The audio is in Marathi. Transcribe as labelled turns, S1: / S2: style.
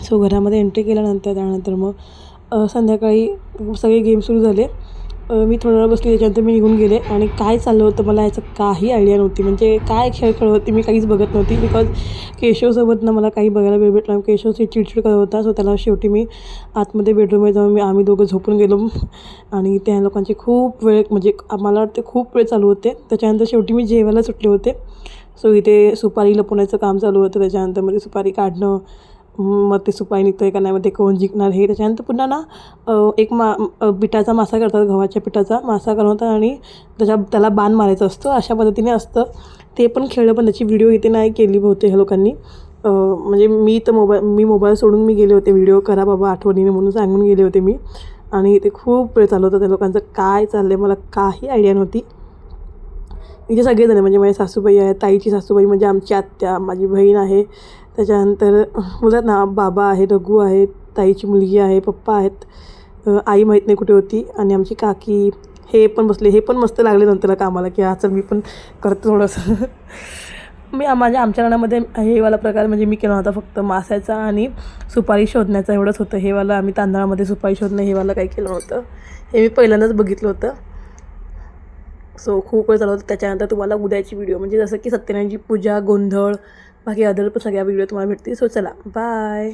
S1: सो घरामध्ये एंट्री केल्यानंतर त्यानंतर मग संध्याकाळी सगळे गेम सुरू झाले. मी थोडा वेळ बसली, त्याच्यानंतर मी निघून गेले आणि काय चाललं होतं मला याचं काही आयडिया नव्हती. म्हणजे काय खेळ खेळत होती मी काहीच बघत नव्हती, बिकॉज केशवसोबत ना मला काही बघायला वेळ भेटला. केशव चिडचिड करत होता. सो त्याला शेवटी मी आतमध्ये बेडरूममध्ये जाऊन आम्ही दोघं झोपून गेलो आणि त्या लोकांचे खूप वेळ म्हणजे मला वाटते खूप वेळ चालू होते. त्याच्यानंतर शेवटी मी जेवायला सुटले होते. सो इथे सुपारी लपवण्याचं काम चालू होतं. त्याच्यानंतर मध्ये सुपारी काढणं, मग ते सुपारी निघतो आहे का नाही, मग ते कोण जिंकणार हे. त्याच्यानंतर पुन्हा ना एक पिठाचा मासा करतात, गव्हाच्या पिठाचा मासा करतात आणि त्याला बाण मारायचं असतं, अशा पद्धतीने असतं ते पण खेळलं. पण त्याची व्हिडिओ इथे नाही केली बहुतेक ह्या लोकांनी. म्हणजे मी मोबाईल सोडून मी गेले होते, व्हिडिओ करा बाबा आठवणीने म्हणून सांगून गेले होते मी. आणि इथे खूप वेळ चालू होतं. त्या लोकांचं काय चाललं आहे मला काही आयडिया नव्हती. इथे सगळेजण म्हणजे माझी सासूबाई आहे, ताईची सासूबाई म्हणजे आमची आत्या, माझी बहीण आहे, त्याच्यानंतर मुलात ना बाबा आहे, रघु आहे, ताईची मुलगी आहे, पप्पा आहेत, आई माहीत नाही कुठे होती, आणि आमची काकी हे पण बसले. हे पण मस्त लागले नंतर कामाला की चल मी पण करतो थोडंसं. आमच्या रानामध्ये हेवाला प्रकार म्हणजे मी केला होता फक्त माशाचा आणि सुपारी शोधण्याचा एवढंच होतं. हेवाला आम्ही तांदळामध्ये सुपारी शोधणं हेवाला काही केलं नव्हतं. हे मी पहिल्यांदाच बघितलं होतं. सो खूप वेळ चालू होतं. त्याच्यानंतर तुम्हाला उद्याची व्हिडिओ म्हणजे जसं की सत्यनारायणची पूजा, गोंधळ, बाकी अदर पण सगळ्या व्हिडिओ तुम्हाला भेटतील. सो चला बाय.